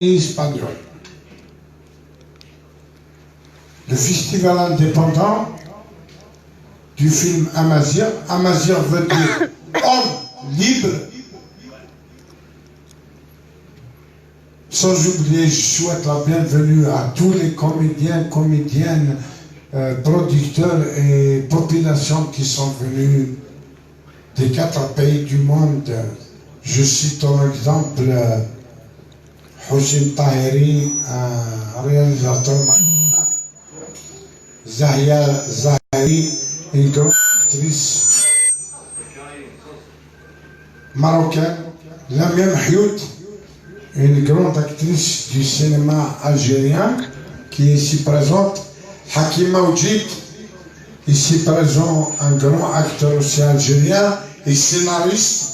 espagnol. Le festival indépendant du film Amazir. Amazir veut dire homme libre. Sans oublier, je souhaite la bienvenue à tous les comédiens, comédiennes, producteurs et populations qui sont venus des 4 pays du monde. Je cite en exemple Hossein Tahiri, un réalisateur, Zahia Zahiri, une grande actrice marocaine, la même Hyout, une grande actrice du cinéma algérien qui est ici présente, Hakima Oudjid, ici présent, un grand acteur aussi algérien et scénariste.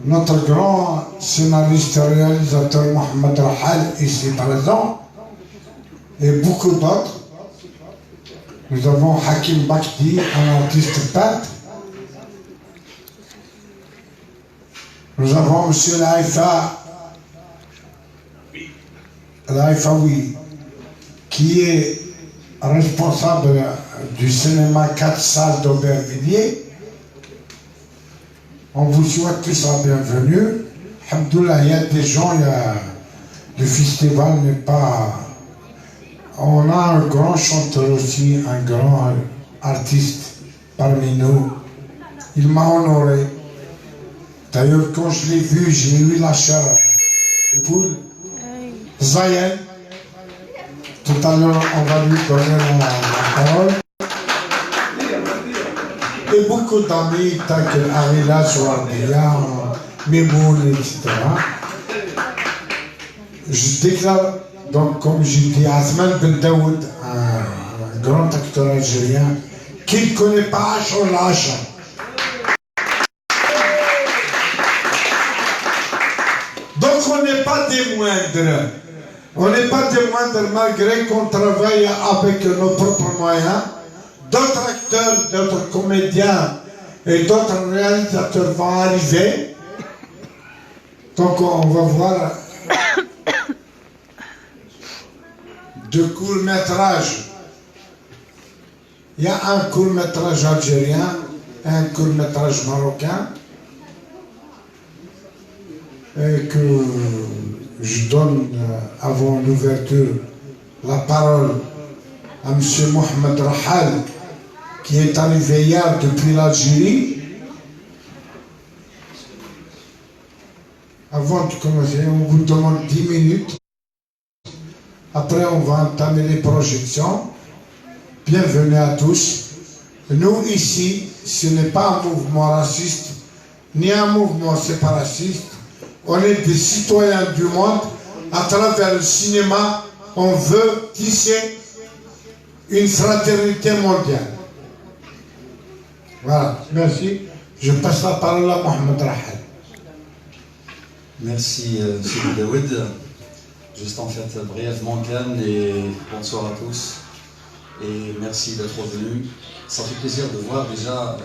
Notre grand scénariste et réalisateur Mohamed Rahal, ici présent, et beaucoup d'autres. Nous avons Hakim Bakdi, un artiste peintre. Nous avons M. Laifaoui, qui est responsable du cinéma 4 salles d'Aubervilliers. On vous souhaite tous la bienvenue. Alhamdoulilah, il y a des gens, le festival n'est pas... On a un grand chanteur aussi, un grand artiste parmi nous. Il m'a honoré. D'ailleurs, quand je l'ai vu, j'ai eu la chair de poule. Zayen, tout à l'heure, on va lui donner la parole. Et beaucoup d'amis, tant que Arila, Souardia, Memoun, etc. Je déclare, donc, comme j'ai dit, Azman Ben Daoud, un grand acteur algérien, qui ne connaît pas Hachon Lacha. Donc, on n'est pas des moindres. On n'est pas des moindres malgré qu'on travaille avec nos propres moyens. D'autres acteurs, d'autres comédiens et d'autres réalisateurs vont arriver. Donc on va voir 2 courts-métrages. Il y a un court-métrage algérien et un court-métrage marocain. Et que je donne avant l'ouverture la parole à M. Mohamed Rahal, qui est arrivé hier depuis l'Algérie. Avant de commencer, on vous demande 10 minutes. Après, on va entamer les projections. Bienvenue à tous. Nous, ici, ce n'est pas un mouvement raciste, ni un mouvement séparatiste. On est des citoyens du monde. À travers le cinéma, on veut tisser une fraternité mondiale. Voilà, merci. Je passe la parole à Mohamed Rahal. Merci, M. Daoud. Juste en fait, brièvement, Khan, et bonsoir à tous. Et merci d'être venus. Ça fait plaisir de voir déjà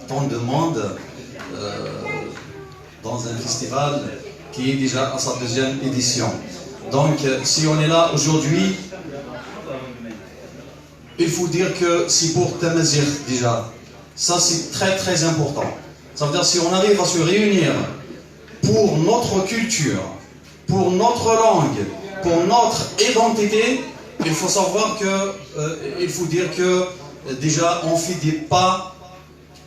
tant de monde dans un festival qui est déjà à sa 2e édition. Donc, si on est là aujourd'hui, il faut dire que c'est pour Tamazir déjà. Ça, c'est très très important. Ça veut dire si on arrive à se réunir pour notre culture, pour notre langue, pour notre identité, il faut savoir que, il faut dire que déjà on fait des pas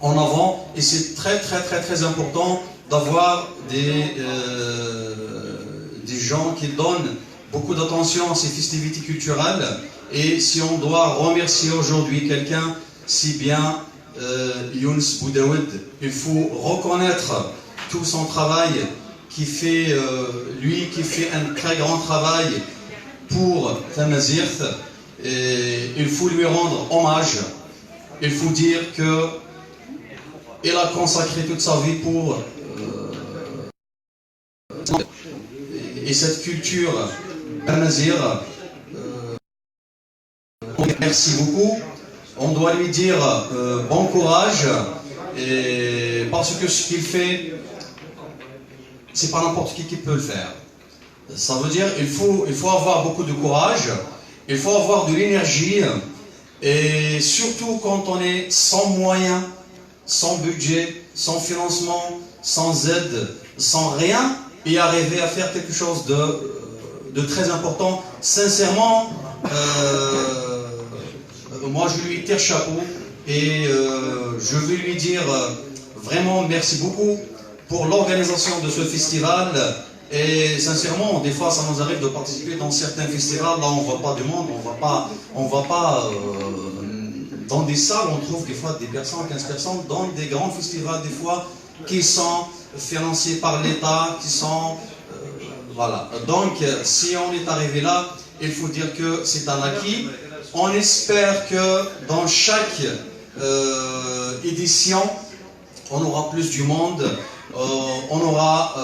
en avant et c'est très très très très important d'avoir des gens qui donnent beaucoup d'attention à ces festivités culturelles. Et si on doit remercier aujourd'hui quelqu'un, si bien Younes Boudaoud, il faut reconnaître tout son travail qui fait, lui qui fait un très grand travail pour Tamazirt. Et il faut lui rendre hommage. Il faut dire qu'il a consacré toute sa vie pour et cette culture Tamazir. Merci beaucoup. On doit lui dire bon courage, et parce que ce qu'il fait, c'est pas n'importe qui peut le faire. Ça veut dire il faut avoir beaucoup de courage, il faut avoir de l'énergie, et surtout quand on est sans moyens, sans budget, sans financement, sans aide, sans rien, et arriver à faire quelque chose de très important. Sincèrement, moi je lui tire chapeau et je vais lui dire vraiment merci beaucoup pour l'organisation de ce festival. Et sincèrement, des fois ça nous arrive de participer dans certains festivals, là on ne voit pas de monde, on va pas dans des salles, on trouve des fois des personnes, 15 personnes, dans des grands festivals des fois qui sont financés par l'État, qui sont... voilà. Donc si on est arrivé là, il faut dire que c'est un acquis. On espère que dans chaque édition, on aura plus du monde, on aura